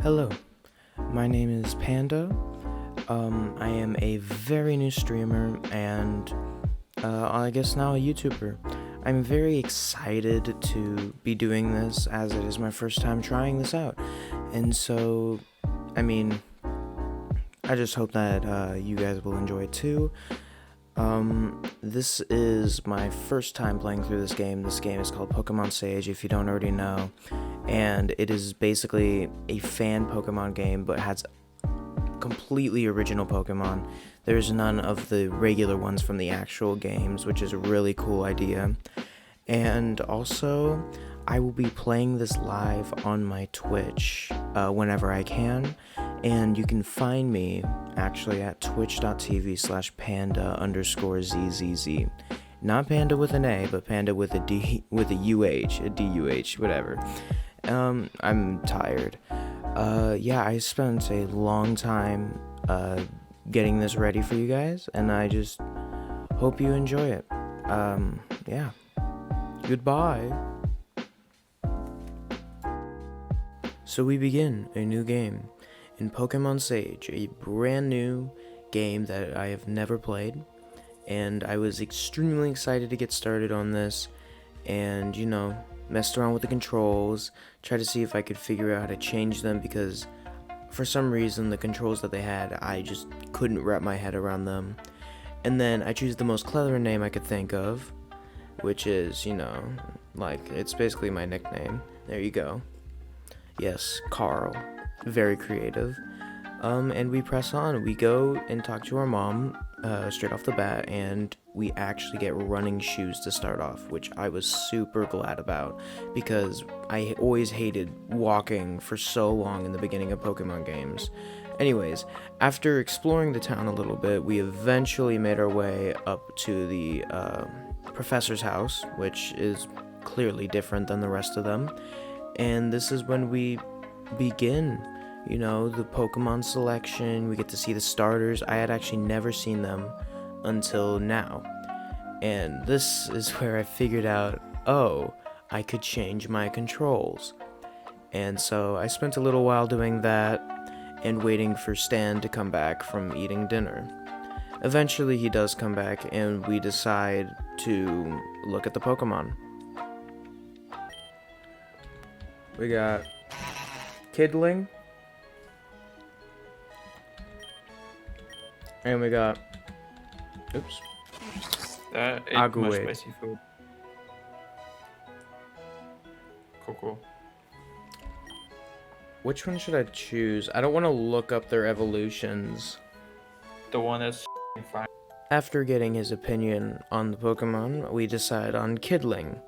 Hello, my name is Panda. I am a very new streamer and I guess now a YouTuber. I'm very excited to be doing this as it is my first time trying this out. And so, I mean, I just hope that you guys will enjoy it too. This is my first time playing through this game. This game is called Pokemon Sage, if you don't already know. And it is basically a fan Pokemon game, but has completely original Pokemon. There's none of the regular ones from the actual games, which is a really cool idea. And also, I will be playing this live on my Twitch whenever I can. And you can find me actually at twitch.tv/panda_zzz. Not panda with an A, but panda with a D, with a UH, a DUH, whatever. I'm tired. Yeah, I spent a long time, getting this ready for you guys, and I just hope you enjoy it. Yeah. Goodbye. So we begin a new game in Pokemon Sage, a brand new game that I have never played, and I was extremely excited to get started on this, and, messed around with the controls, tried to see if I could figure out how to change them, because for some reason the controls that they had, I just couldn't wrap my head around them. And then I choose the most clever name I could think of, which is, it's basically my nickname. There you go. Yes, Carl. Very creative. And we press on. We go and talk to our mom straight off the bat, and we actually get running shoes to start off, which I was super glad about, because I always hated walking for so long in the beginning of Pokemon games. Anyways, after exploring the town a little bit, we eventually made our way up to the professor's house, which is clearly different than the rest of them. And this is when we begin, the Pokemon selection. We get to see the starters. I had actually never seen them until now. And this is where I figured out, I could change my controls. And so I spent a little while doing that and waiting for Stan to come back from eating dinner. Eventually he does come back, and we decide to look at the Pokemon. We got Kidling, and we got, Ate much Aguade. spicy food. Cool. Which one should I choose? I don't want to look up their evolutions. The one that's fine. After getting his opinion on the Pokemon, we decide on Kidling,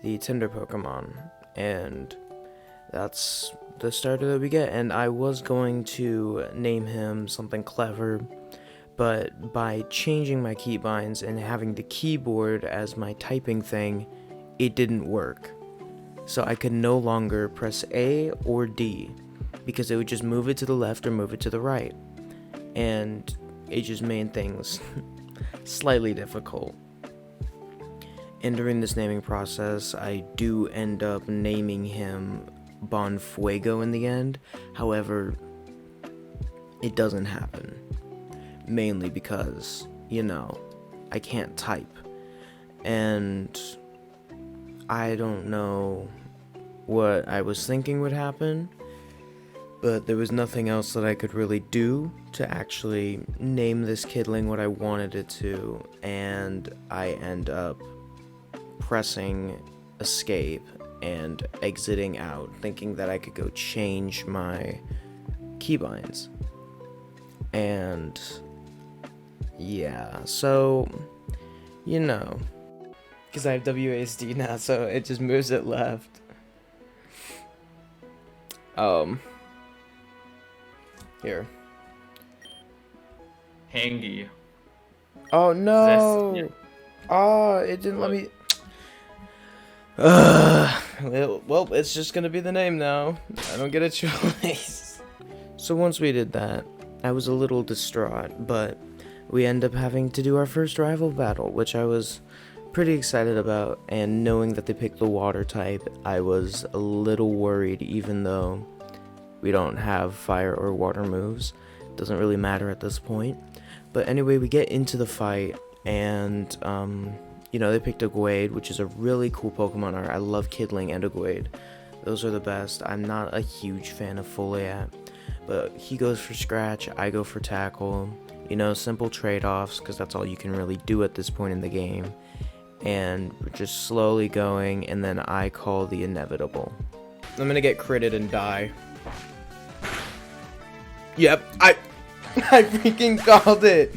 the Tinder Pokemon, and that's the starter that we get. And I was going to name him something clever, but by changing my keybinds and having the keyboard as my typing thing, it didn't work. So I could no longer press A or D, because it would just move it to the left or move it to the right. And it just made things slightly difficult. And during this naming process, I do end up naming him Bonfuego in the end. However, it doesn't happen. Mainly because, I can't type. And I don't know what I was thinking would happen, but there was nothing else that I could really do to actually name this Kidling what I wanted it to, and I end up pressing escape and exiting out, thinking that I could go change my keybinds. And yeah, so, because I have WASD now, so it just moves it left. Here. Hangy. Oh no! Yeah. Oh, it didn't let me. Well, it's just gonna be the name now. I don't get a choice. So once we did that, I was a little distraught, but we end up having to do our first rival battle, which I was pretty excited about, and knowing that they picked the water type, I was a little worried, even though We don't have fire or water moves. Doesn't really matter at this point. But anyway, we get into the fight, and they picked a Gwade, which is a really cool Pokemon art. I love Kidling and a Gwade. Those are the best. I'm not a huge fan of Foliat, but he goes for Scratch, I go for Tackle. Simple trade-offs, because that's all you can really do at this point in the game. And we're just slowly going, and then I call the inevitable. I'm gonna get critted and die. Yep, I freaking called it.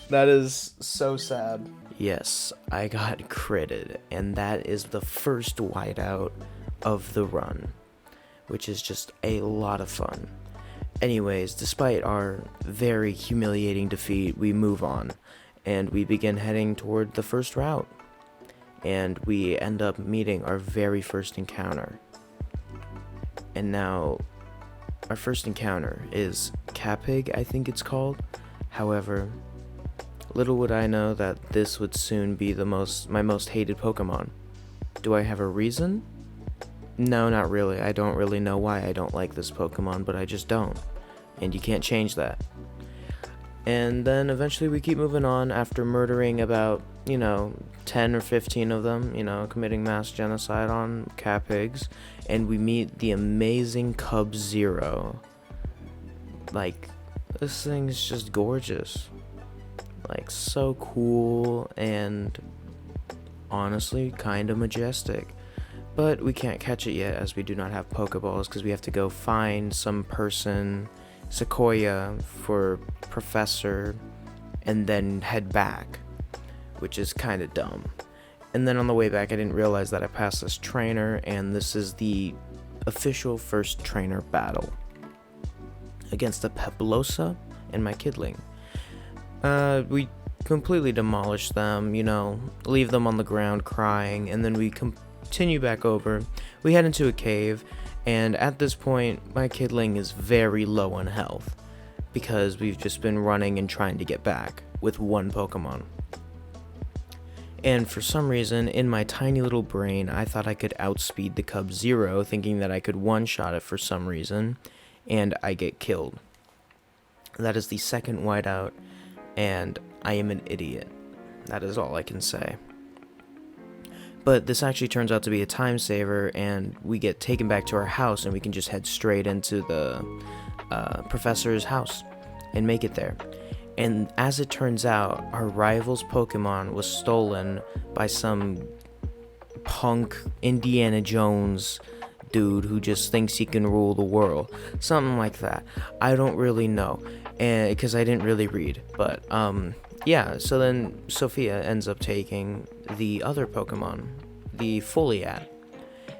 That is so sad. Yes, I got critted, and that is the first whiteout of the run, which is just a lot of fun. Anyways, despite our very humiliating defeat, we move on, and we begin heading toward the first route, and we end up meeting our very first encounter. And now, our first encounter is Capig, I think it's called. However, little would I know that this would soon be my most hated Pokemon. Do I have a reason? No, not really. I don't really know why I don't like this Pokemon, but I just don't. And you can't change that. And then eventually we keep moving on after murdering about, 10 or 15 of them, committing mass genocide on Capigs. And we meet the amazing Cub-Zero. Like, this thing's just gorgeous. Like, so cool and honestly kind of majestic. But we can't catch it yet, as we do not have Pokeballs, because we have to go find some person, Sequoia, for Professor, and then head back, which is kind of dumb. And then on the way back, I didn't realize that I passed this trainer, and this is the official first trainer battle against the Peplosa and my Kidling. We completely demolish them, leave them on the ground crying, and then we continue back over. We head into a cave, and at this point, my Kidling is very low on health, because we've just been running and trying to get back with one Pokemon. And for some reason, in my tiny little brain, I thought I could outspeed the Cub-Zero, thinking that I could one-shot it for some reason, and I get killed. That is the second whiteout, and I am an idiot. That is all I can say. But this actually turns out to be a time saver, and we get taken back to our house, and we can just head straight into the professor's house and make it there. And as it turns out, our rival's Pokemon was stolen by some punk Indiana Jones dude who just thinks he can rule the world. Something like that. I don't really know, because I didn't really read. But, yeah, so then Sophia ends up taking the other Pokemon, the Foliat,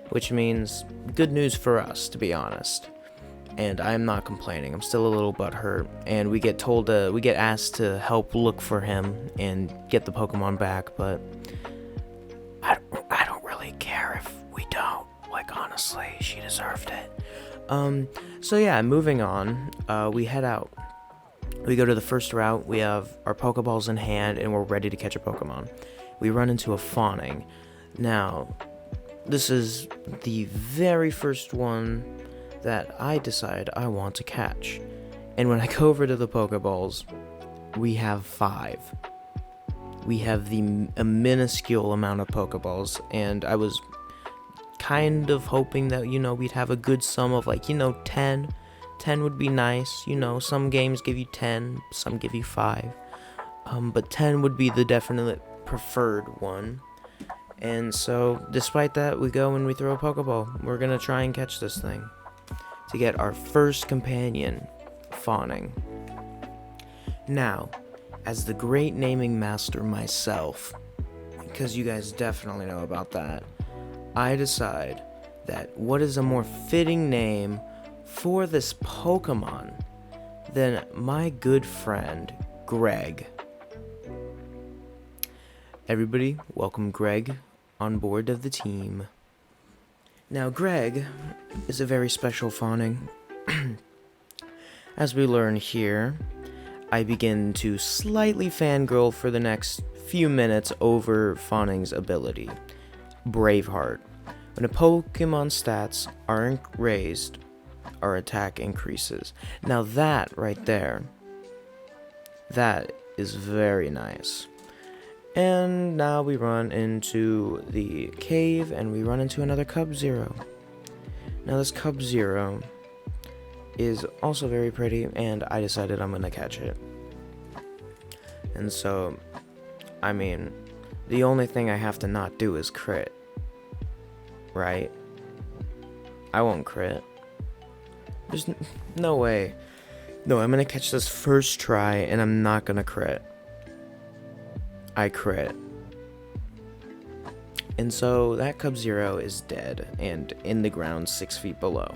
which means good news for us, to be honest. And I'm not complaining. I'm still a little butthurt, and we get asked to help look for him and get the Pokemon back, but I don't really care if we don't. Like, honestly, she deserved it. So yeah, moving on, we head out. We go to the first route, we have our Pokeballs in hand, and we're ready to catch a Pokemon. We run into a Fawning. Now, this is the very first one that I decide I want to catch. And when I go over to the Pokeballs, we have 5. We have a minuscule amount of Pokeballs, and I was kind of hoping that, we'd have a good sum of 10. 10 would be nice, some games give you 10, some give you 5. But 10 would be the definite preferred one. And so, despite that, we go and we throw a Pokeball. We're gonna try and catch this thing to get our first companion, Fawning. Now, as the great naming master myself, because you guys definitely know about that, I decide that what is a more fitting name for this Pokemon than my good friend, Greg. Everybody, welcome Greg on board of the team. Now, Greg is a very special Fawning. As we learn here, I begin to slightly fangirl for the next few minutes over Fawning's ability, Braveheart. When a Pokemon stats are raised, our attack increases. Now that right there, that is very nice. And now we run into the cave and we run into another Cub-Zero. Now this Cub-Zero is also very pretty, and I decided I'm gonna catch it. And so, I mean, the only thing I have to not do is crit. Right? I won't crit. There's no way. No, I'm gonna catch this first try, and I'm not gonna crit. I crit. And so that Cub-Zero is dead and in the ground 6 feet below.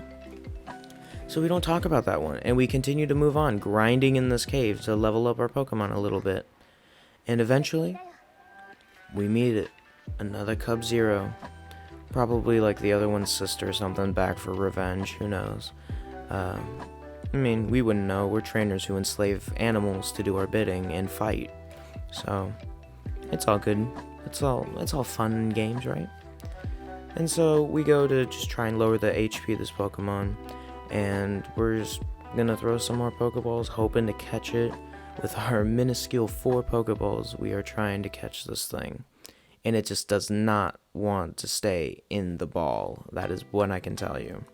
So we don't talk about that one, and we continue to move on, grinding in this cave to level up our Pokemon a little bit. And eventually, we meet it. Another Cub-Zero. Probably like the other one's sister or something, back for revenge, who knows. I mean, we wouldn't know. We're trainers who enslave animals to do our bidding and fight. So, it's all good. It's all fun and games, right? And so we go to just try and lower the HP of this Pokemon, and we're just gonna throw some more Pokeballs, hoping to catch it. With our minuscule 4 Pokeballs, we are trying to catch this thing. And it just does not want to stay in the ball. That is what I can tell you.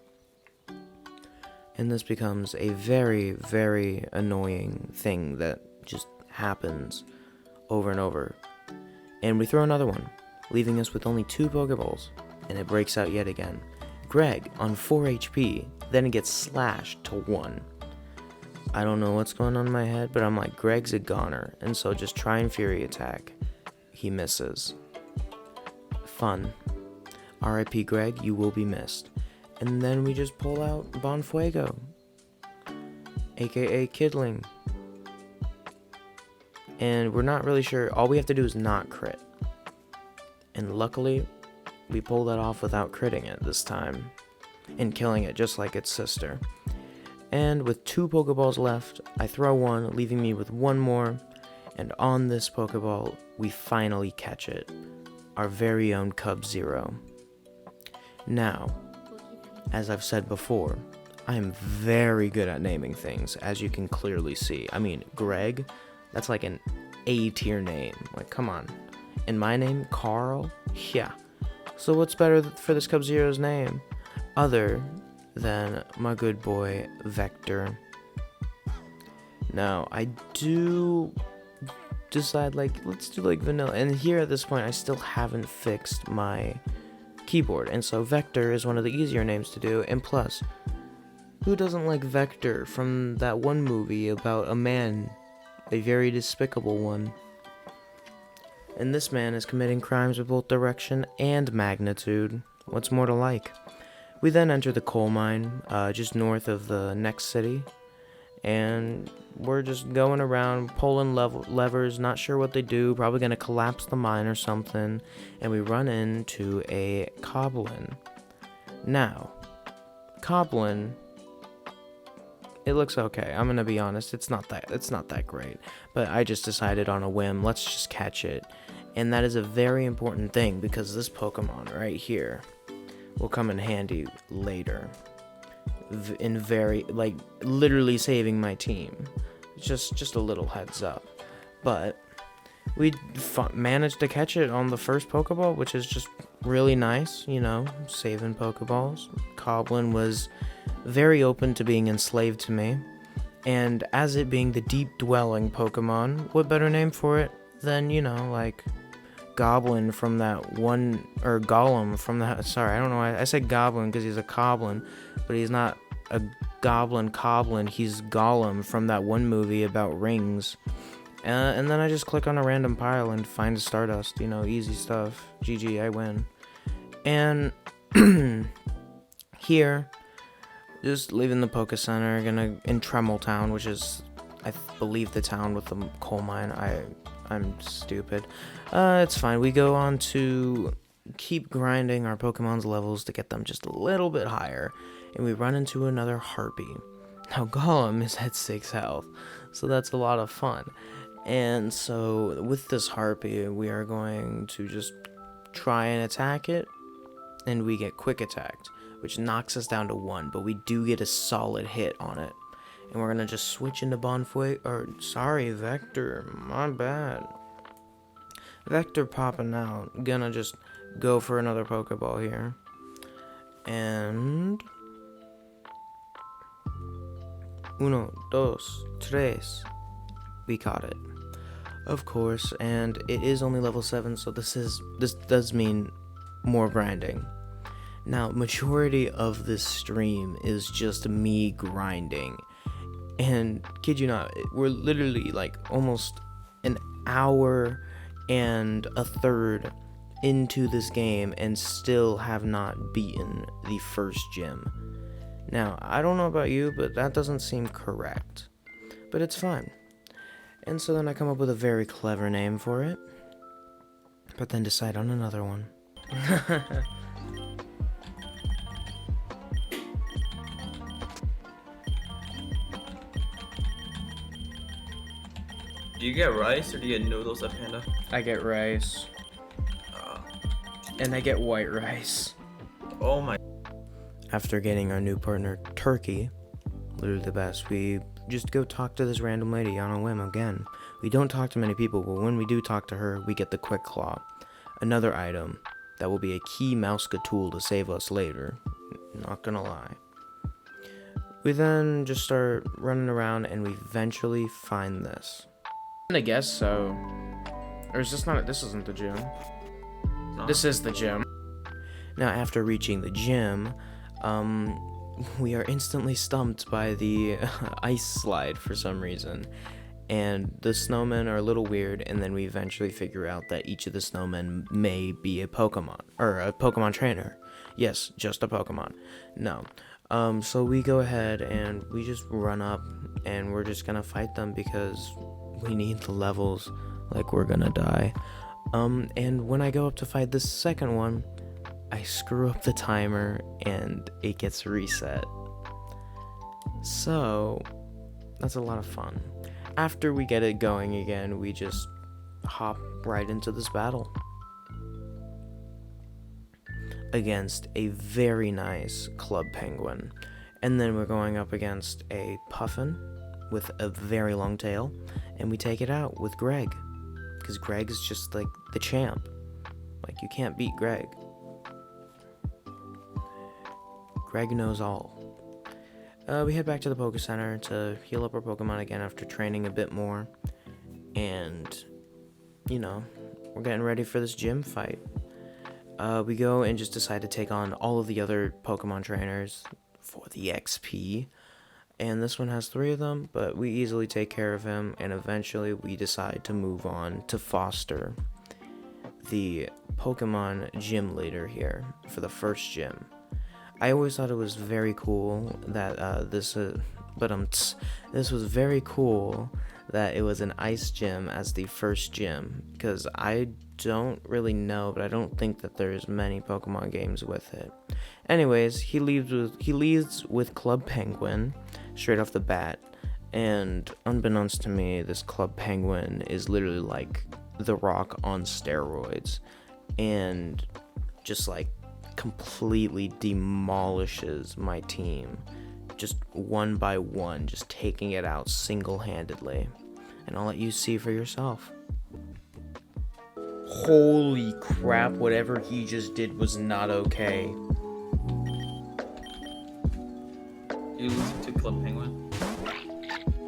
And this becomes a very, very annoying thing that just happens over and over. And we throw another one, leaving us with only 2 Pokeballs, and it breaks out yet again. Greg on 4 HP, then it gets slashed to 1. I don't know what's going on in my head, but I'm like, Greg's a goner, and so just try and Fury Attack. He misses. Fun. R.I.P. Greg, you will be missed. And then we just pull out Bonfuego, aka Kidling. And we're not really sure. All we have to do is not crit. And luckily, we pull that off without critting it this time. And killing it just like its sister. And with 2 Pokeballs left, I throw one, leaving me with 1 more. And on this Pokeball, we finally catch it. Our very own Cub-Zero. Now, as I've said before, I am very good at naming things, as you can clearly see. I mean, Greg, that's like an A-tier name. Like, come on. And my name, Carl? Yeah. So what's better for this Cub-Zero's name? Other than my good boy, Vector. Now, I do decide, like, let's do, like, vanilla. And here at this point, I still haven't fixed my keyboard. And so Vector is one of the easier names to do. And plus, who doesn't like Vector from that one movie about a man, a very despicable one? And this man is committing crimes of both direction and magnitude. What's more to like? We then enter the coal mine, just north of the next city. And we're just going around, pulling levers, not sure what they do, probably going to collapse the mine or something. And we run into a Coblin. Now, Coblin, it looks okay. I'm going to be honest, it's not that great. But I just decided on a whim, let's just catch it. And that is a very important thing, because this Pokemon right here will come in handy later. In very, like, literally saving my team. Just a little heads up. But we managed to catch it on the first Pokeball, which is just really nice, you know, saving Pokeballs. Coblin was very open to being enslaved to me. And as it being the deep dwelling Pokemon, what better name for it than, you know, like Goblin from that one, or Gollum from that, sorry, I don't know why I said Goblin, because he's a Coblin, but he's not a Goblin, he's Gollum from that one movie about rings. And then I just click on a random pile and find a Stardust, you know, easy stuff. GG, I win. And here, just leaving the Poke Center, in Tremel Town, which is, I believe, the town with the coal mine. I'm stupid. It's fine. We go on to keep grinding our Pokemon's levels to get them just a little bit higher. And we run into another Harpy. Now, Gollum is at 6 health, so that's a lot of fun. And so, with this Harpy, we are going to just try and attack it. and we get quick attacked, which knocks us down to 1, but we do get a solid hit on it. And we're gonna just switch into Vector, my bad. Vector popping out, gonna just go for another Pokeball here. And... uno, dos, tres. We caught it. Of course, and it is only level 7, so this does mean more grinding. Now, majority of this stream is just me grinding. And kid you not, we're literally like almost an hour and a third into this game and still have not beaten the first gym. Now, I don't know about you, but that doesn't seem correct. But it's fine. And so then I come up with a very clever name for it, but then decide on another one. Do you get rice or do you get noodles at Panda? I get rice. And I get white rice. Oh my. After getting our new partner, Turkey, literally the best, we just go talk to this random lady on a whim again. We don't talk to many people, but when we do talk to her, we get the Quick Claw. Another item that will be a key Mouska tool to save us later. Not gonna lie. We then just start running around and we eventually find this. I guess so. Or is this not? This isn't the gym. No. This is the gym. Now, after reaching the gym, we are instantly stumped by the ice slide for some reason. And the snowmen are a little weird, and then we eventually figure out that each of the snowmen may be a Pokemon, or a Pokemon trainer. Yes, just a Pokemon. No. So we go ahead and we just run up, and we're just gonna fight them because we need the levels like we're gonna die. And when I go up to fight the second one, I screw up the timer and it gets reset. So that's a lot of fun. After we get it going again, we just hop right into this battle against a very nice Club Penguin. And then we're going up against a Puffin with a very long tail, and we take it out with Greg, because Greg is just like the champ. Like, you can't beat Greg. Greg knows all. We head back to the Poke Center to heal up our Pokemon again after training a bit more. And, you know, we're getting ready for this gym fight. We go and just decide to take on all of the other Pokemon trainers for the XP. And this one has 3 of them, but we easily take care of him. And eventually we decide to move on to Foster, the Pokemon gym leader here for the first gym. I always thought it was very cool that this was very cool that it was an ice gym as the first gym, because I don't really know, but I don't think that there's many Pokemon games with it. Anyways, he leads with Club Penguin straight off the bat, and unbeknownst to me, this Club Penguin is literally like The Rock on steroids, and just like completely demolishes my team, just one by one, just taking it out single-handedly. And I'll let you see for yourself. Holy crap, whatever he just did was not okay. You lose to Club Penguin?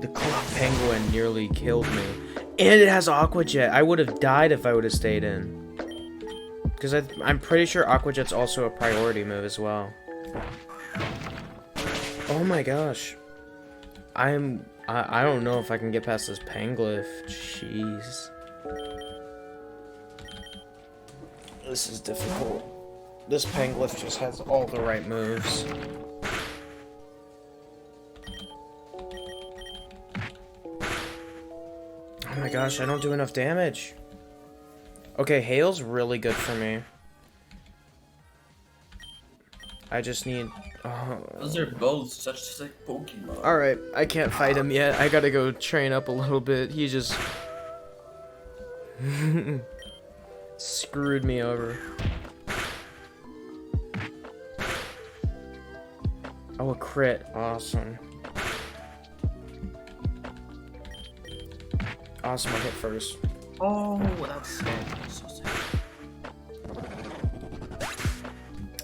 The Club Penguin nearly killed me. And it has Aqua Jet. I would have died if I would have stayed in. Because I'm pretty sure Aqua Jet's also a priority move as well. Oh my gosh. I don't know if I can get past this Panglyph. Jeez. This is difficult. This Panglyph just has all the right moves. Oh my gosh, I don't do enough damage. Okay, Hail's really good for me. I just need... Those are both such sick Pokemon. Alright, I can't fight him yet. I gotta go train up a little bit. He just... screwed me over. Oh, a crit. Awesome. Awesome, I hit first. Oh, that's sad. So sad.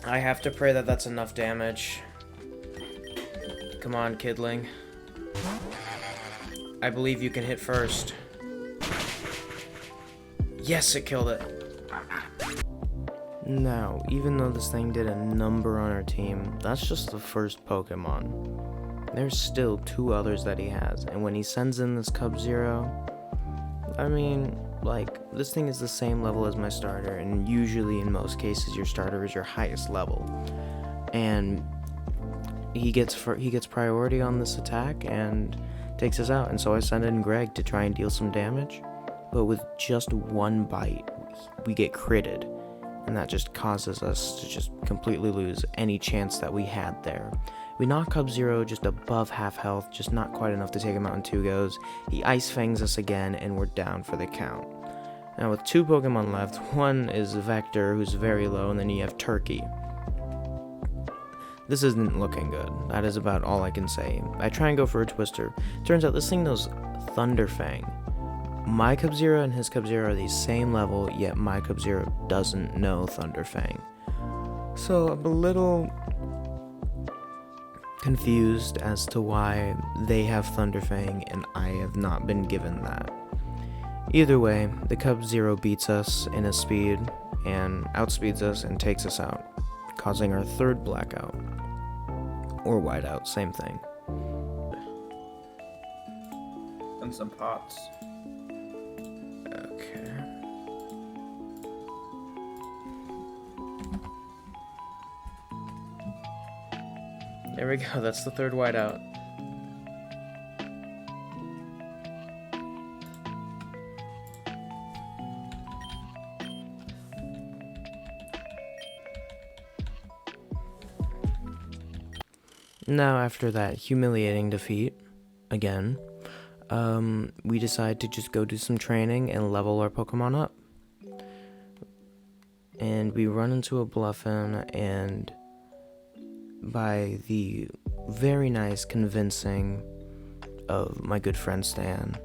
I have to pray that that's enough damage. Come on, kidling. I believe you can hit first. Yes, it killed it. Now, even though this thing did a number on our team, that's just the first Pokemon. There's still 2 others that he has, and when he sends in this Cub-Zero, I mean, like, this thing is the same level as my starter, and usually in most cases your starter is your highest level. And he gets priority on this attack and takes us out, and so I send in Greg to try and deal some damage, but with just 1 bite, we get critted. And that just causes us to just completely lose any chance that we had there. We knock Cub-Zero just above half health, just not quite enough to take him out in 2 goes. He Ice Fangs us again, and we're down for the count. Now with 2 Pokemon left, one is Vector, who's very low, and then you have Turkey. This isn't looking good. That is about all I can say. I try and go for a Twister. Turns out this thing knows Thunderfang. My Cub-Zero and his Cub-Zero are the same level, yet my Cub-Zero doesn't know Thunderfang. So I'm a little confused as to why they have Thunderfang and I have not been given that. Either way, the Cub-Zero beats us in his speed and outspeeds us and takes us out, causing our 3rd blackout. Or whiteout, same thing. And some pots. Okay. There we go, that's the 3rd whiteout. Now, after that humiliating defeat, again, we decide to just go do some training and level our Pokemon up. And we run into a Bluffin, and by the very nice convincing of my good friend Stan,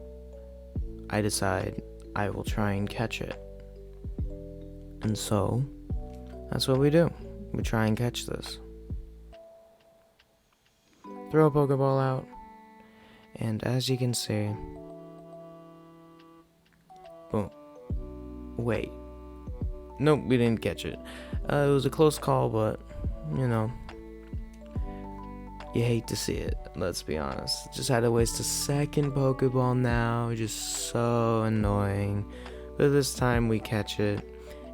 I decide I will try and catch it. And so, that's what we do. We try and catch this. Throw a Pokeball out, and as you can see... Oh, wait. Nope, we didn't catch it. It was a close call, but, you know, you hate to see it, let's be honest. Just had to waste a 2nd Pokeball now, just so annoying. But this time we catch it,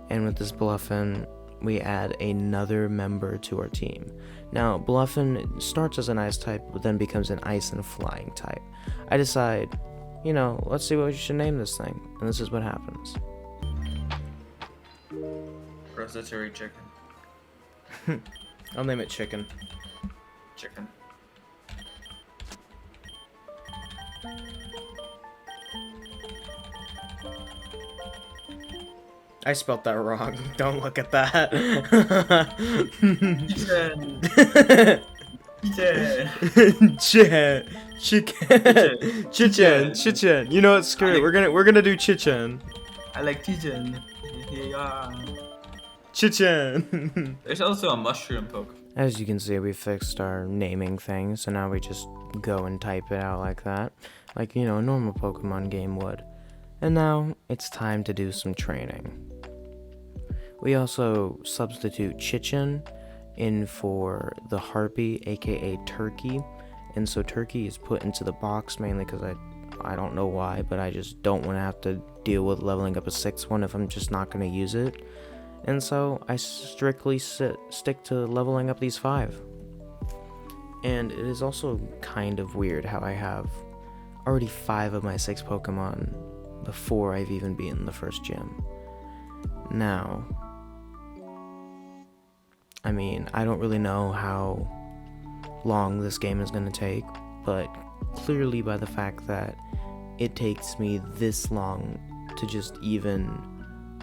and with this Bluffin, we add another member to our team. Now, Bluffin starts as an Ice type, but then becomes an Ice and Flying type. I decide, you know, let's see what we should name this thing, and this is what happens. Rotisserie chicken. I'll name it Chicken. Chicken. I spelt that wrong. Don't look at that. Chichen. You know what? Screw it. We're gonna do Chichen. I like chicken. Yeah. Chichen. There's also a mushroom poke. As you can see, we fixed our naming thing, so now we just go and type it out like that, like, you know, a normal Pokemon game would. And now it's time to do some training. We also substitute Chichen in for the Harpy, aka Turkey, and so Turkey is put into the box mainly because I don't know why, but I just don't want to have to deal with leveling up a 6th one if I'm just not going to use it. And so I strictly stick to leveling up these 5. And it is also kind of weird how I have already 5 of my 6 Pokemon before I've even been in the first gym. Now, I mean, I don't really know how long this game is going to take, but clearly by the fact that it takes me this long to just even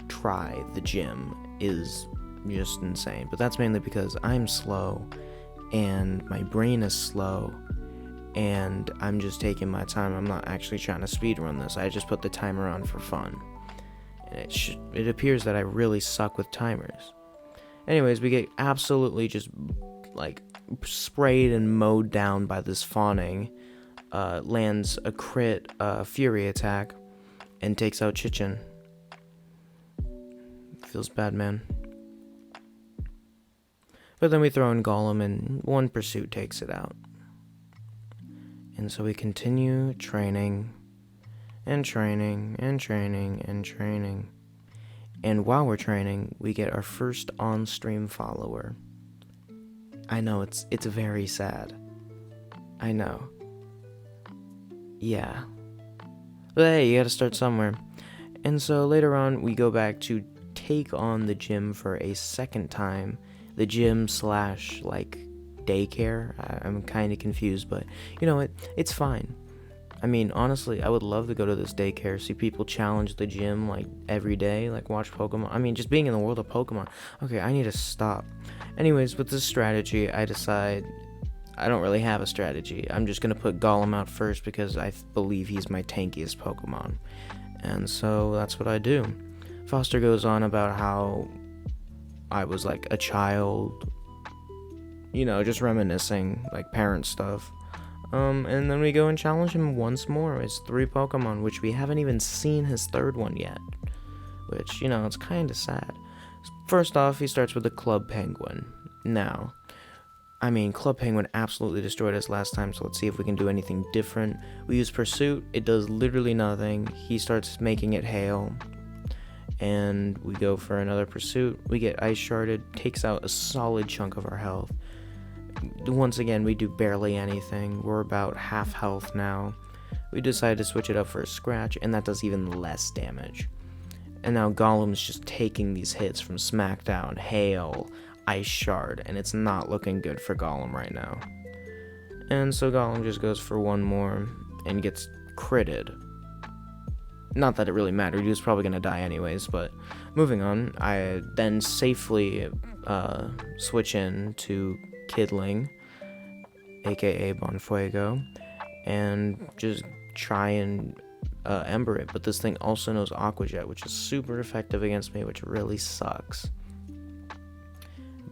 try the gym is just insane. But that's mainly because I'm slow and my brain is slow, and I'm just taking my time. I'm not actually trying to speedrun this. I just put the timer on for fun. And it appears that I really suck with timers. Anyways, we get absolutely just, like, sprayed and mowed down by this fawning. Lands a crit fury attack and takes out Chichen. Feels bad, man. But then we throw in Golem and one pursuit takes it out. And so we continue training and training and training and training. And while we're training, we get our first on-stream follower. I know, it's very sad. I know. Yeah. But hey, you gotta start somewhere. And so later on, we go back to take on the gym for a second time. The gym / like daycare. I'm kind of confused, but you know what? It's fine. I mean, honestly, I would love to go to this daycare, see people challenge the gym like every day, like watch Pokemon. I mean, just being in the world of Pokemon. Okay, I need to stop. Anyways, with this strategy, I decide I don't really have a strategy. I'm just gonna put Golem out first because I believe he's my tankiest Pokemon. And so that's what I do. Foster goes on about how I was like a child, you know, just reminiscing, like parent stuff. And then we go and challenge him once more. It's 3 Pokemon, which we haven't even seen his third one yet. Which, you know, it's kind of sad. First off, he starts with the Club Penguin. Now, I mean, Club Penguin absolutely destroyed us last time, so let's see if we can do anything different. We use Pursuit. It does literally nothing. He starts making it hail. And we go for another Pursuit. We get Ice Sharded, takes out a solid chunk of our health. Once again, we do barely anything. We're about half health now. We decide to switch it up for a Scratch, and that does even less damage. And now Golem's just taking these hits from Smackdown, Hail, Ice Shard, and it's not looking good for Golem right now. And so Golem just goes for one more and gets critted. Not that it really mattered, he was probably going to die anyways, but moving on, I then safely switch in to Kidling, aka Bonfuego, and just try and Ember it, but this thing also knows Aqua Jet, which is super effective against me, which really sucks.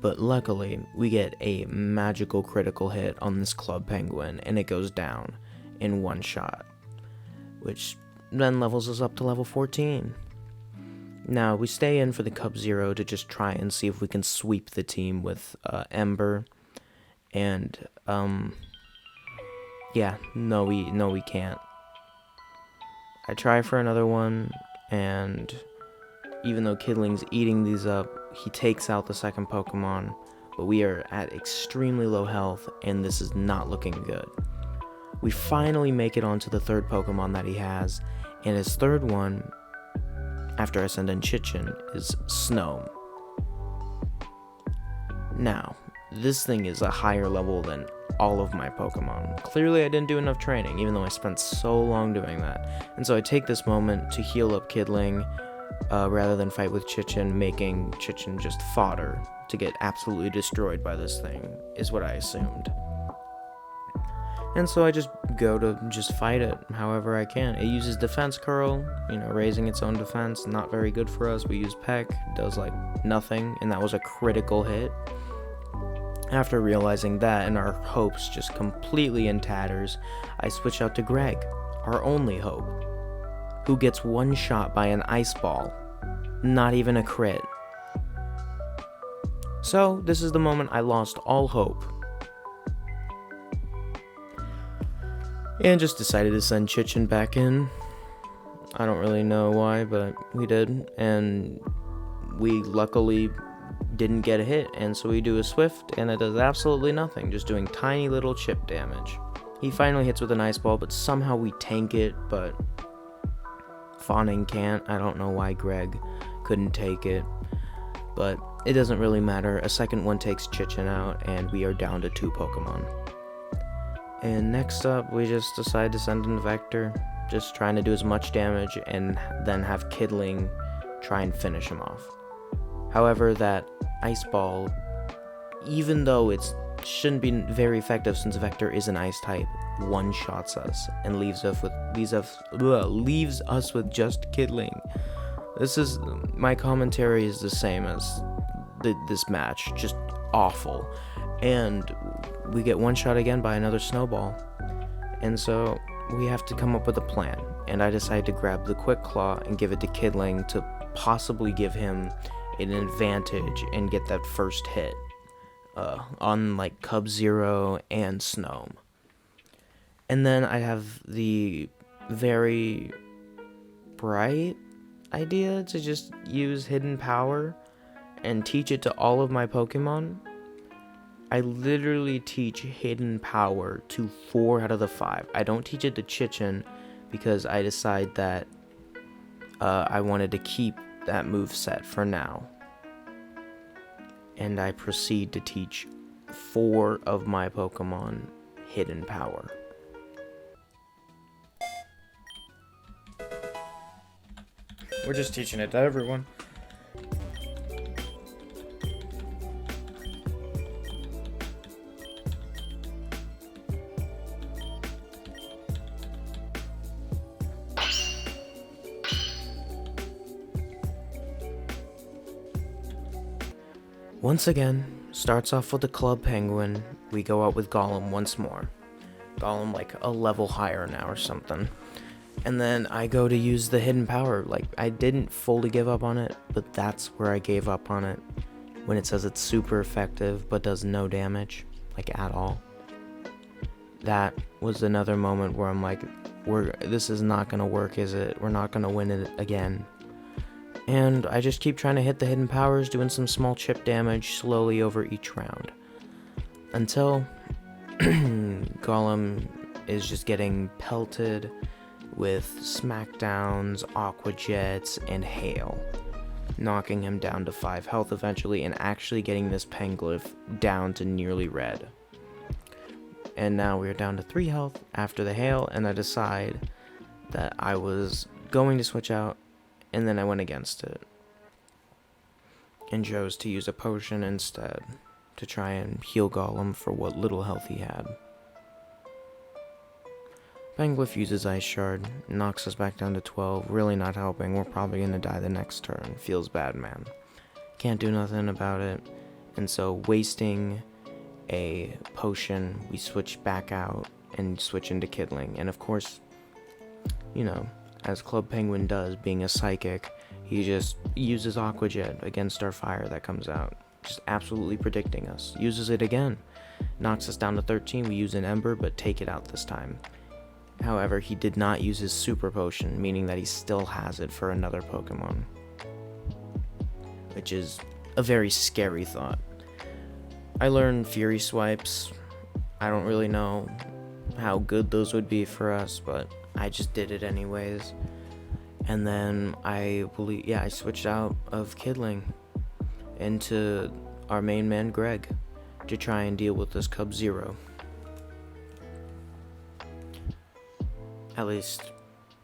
But luckily, we get a magical critical hit on this Club Penguin, and it goes down in one shot, which then levels us up to level 14. Now, we stay in for the Cup Zero to just try and see if we can sweep the team with Ember, and, yeah, no we can't. I try for another one, and even though Kidling's eating these up, he takes out the second Pokemon, but we are at extremely low health, and this is not looking good. We finally make it onto the third Pokemon that he has, and his third one, after I send in Chichen, is Snow. Now, this thing is a higher level than all of my Pokemon. Clearly I didn't do enough training, even though I spent so long doing that. And so I take this moment to heal up Kidling, rather than fight with Chichen, making Chichen just fodder to get absolutely destroyed by this thing, is what I assumed. And so I just go to just fight it however I can. It uses Defense Curl, you know, raising its own defense, not very good for us. We use Peck, does like nothing, and that was a critical hit. After realizing that and our hopes just completely in tatters, I switch out to Greg, our only hope, who gets one shot by an Ice Ball, not even a crit. So this is the moment I lost all hope, and just decided to send Chichen back in. I don't really know why, but we did, and we luckily didn't get a hit, and so we do a Swift, and it does absolutely nothing, just doing tiny little chip damage. He finally hits with an Ice Ball, but somehow we tank it, but Fawning can't. I don't know why Greg couldn't take it, but it doesn't really matter. A second one takes Chichen out, and we are down to 2 Pokemon. And next up, we just decide to send in Vector, just trying to do as much damage, and then have Kidling try and finish him off. However, that Ice Ball, even though it's shouldn't be very effective since Vector is an ice type, one-shots us and leaves us with just Kidling. My commentary is the same as this match, just awful. And we get one shot again by another snowball. And so we have to come up with a plan. And I decide to grab the Quick Claw and give it to Kidling to possibly give him an advantage and get that first hit on like Cub Zero and Snom. And then I have the very bright idea to just use Hidden Power and teach it to all of my Pokemon. I literally teach Hidden Power to 4 out of the 5. I don't teach it to Chichen because I decide that I wanted to keep that move set for now. And I proceed to teach 4 of my Pokemon Hidden Power. We're just teaching it to everyone. Once again, starts off with the Club Penguin. We go out with Golem once more. Golem like a level higher now or something. And then I go to use the Hidden Power. Like, I didn't fully give up on it, but that's where I gave up on it. When it says it's super effective, but does no damage, like at all. That was another moment where I'm like, this is not gonna work, is it? We're not gonna win it again. And I just keep trying to hit the Hidden Powers, doing some small chip damage slowly over each round. Until Golem is just getting pelted with Smackdowns, Aqua Jets, and Hail, knocking him down to 5 health eventually and actually getting this Penglyph down to nearly red. And now we're down to 3 health after the Hail, and I decide that I was going to switch out, and then I went against it and chose to use a potion instead to try and heal Golem for what little health he had. Penglyph uses Ice Shard, knocks us back down to 12, really not helping. We're probably gonna die the next turn. Feels bad, man. Can't do nothing about it, and so wasting a potion, we switch back out and switch into Kidling. And of course, you know, as Club Penguin does, being a psychic, he just uses Aqua Jet against our fire that comes out. Just absolutely predicting us. Uses it again. Knocks us down to 13. We use an Ember, but take it out this time. However, he did not use his Super Potion, meaning that he still has it for another Pokemon. Which is a very scary thought. I learned Fury Swipes. I don't really know how good those would be for us, but I just did it anyways. And then I switched out of Kidling into our main man Greg to try and deal with this Cub Zero. At least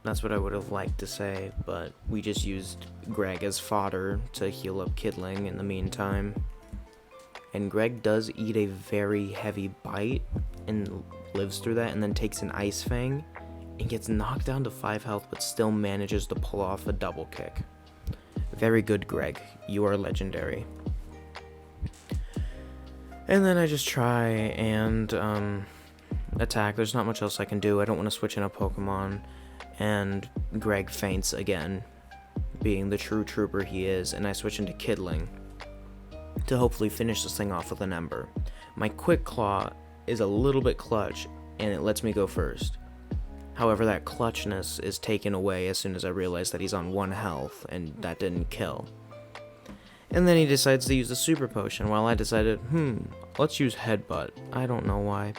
that's what I would have liked to say, but we just used Greg as fodder to heal up Kidling in the meantime. And Greg does eat a very heavy bite and lives through that, and then takes an Ice Fang and gets knocked down to 5 health, but still manages to pull off a double kick. Very good, Greg. You are legendary. And then I just try and attack. There's not much else I can do. I don't want to switch in a Pokemon. And Greg faints again, being the true trooper he is, and I switch into Kidling to hopefully finish this thing off with an Ember. My Quick Claw is a little bit clutch, and it lets me go first. However, that clutchness is taken away as soon as I realize that he's on 1 health, and that didn't kill. And then he decides to use the Super Potion, while I decided, let's use Headbutt. I don't know why.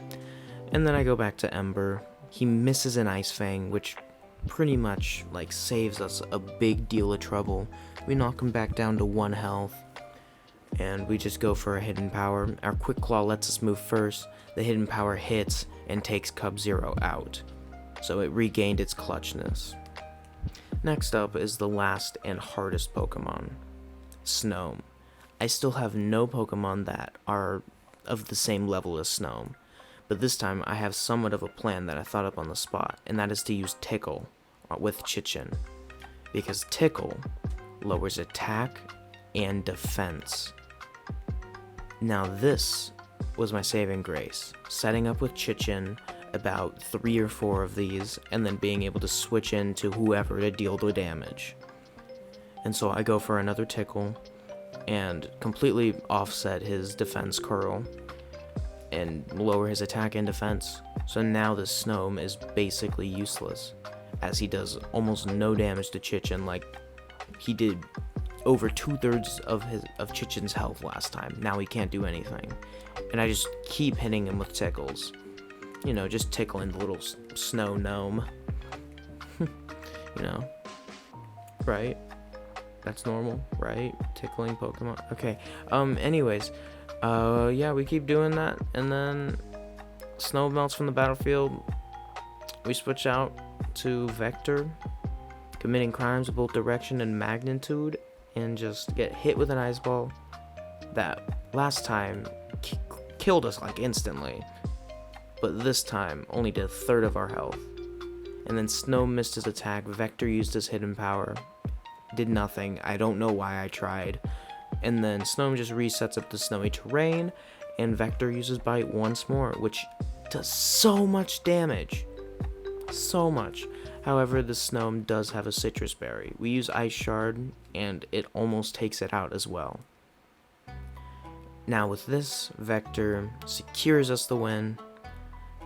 And then I go back to Ember. He misses an Ice Fang, which pretty much, saves us a big deal of trouble. We knock him back down to 1 health, and we just go for a Hidden Power. Our Quick Claw lets us move first. The Hidden Power hits and takes Cub Zero out, so it regained its clutchness. Next up is the last and hardest Pokemon, Snom. I still have no Pokemon that are of the same level as Snow. But this time I have somewhat of a plan that I thought up on the spot, and that is to use Tickle with Chichin. Because Tickle lowers attack and defense. Now this was my saving grace, setting up with Chichin about 3 or 4 of these, and then being able to switch into whoever to deal the damage. And so I go for another Tickle, and completely offset his defense curl, and lower his attack and defense. So now the Snome is basically useless, as he does almost no damage to Chichin, like he did over 2/3 of Chichin's health last time. Now he can't do anything. And I just keep hitting him with tickles. You know, just tickling the little snow gnome. You know, right? That's normal, right? Tickling Pokemon. Okay. Anyways, yeah, we keep doing that, and then Snow melts from the battlefield. We switch out to Vector, committing crimes of both direction and magnitude, and just get hit with an ice ball that last time killed us like instantly, but this time only did 1/3 of our health. And then Snow missed his attack. Vector used his hidden power, did nothing. I don't know why I tried. And then Snow just resets up the snowy terrain, and Vector uses Bite once more, which does so much damage. So much. However, the Snow does have a citrus berry. We use Ice Shard, and it almost takes it out as well. Now with this, Vector secures us the win,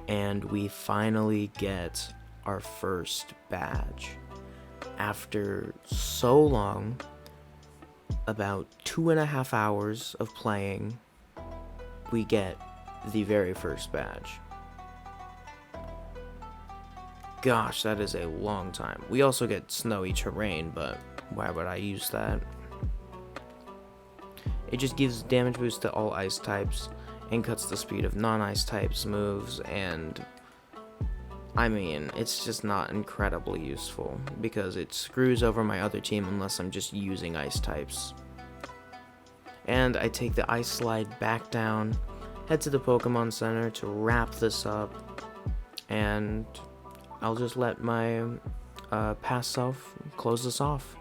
and we finally get our first badge. After so long, about 2.5 hours of playing, we get the very first badge. Gosh, that is a long time. We also get snowy terrain, but why would I use that? It just gives damage boost to all ice types and cuts the speed of non-ice types moves, and I mean, it's just not incredibly useful because it screws over my other team unless I'm just using ice types. And I take the ice slide back down, head to the Pokemon Center to wrap this up, and I'll just let my past self close this off.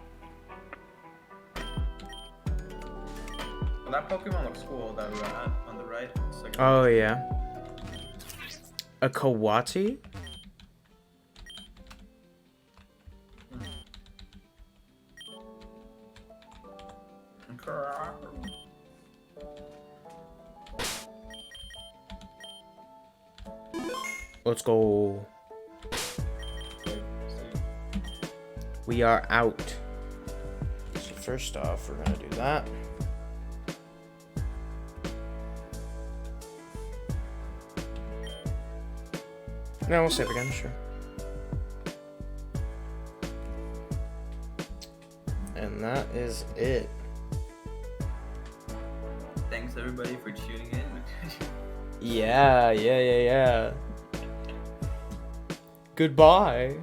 Well, that Pokemon looks cool, that rat on the right. It's like Oh yeah. A Kawati? Let's go. We are out. So first off, we're gonna do that. No, we'll save again, sure. And that is it. Thanks everybody for tuning in. Yeah. Goodbye.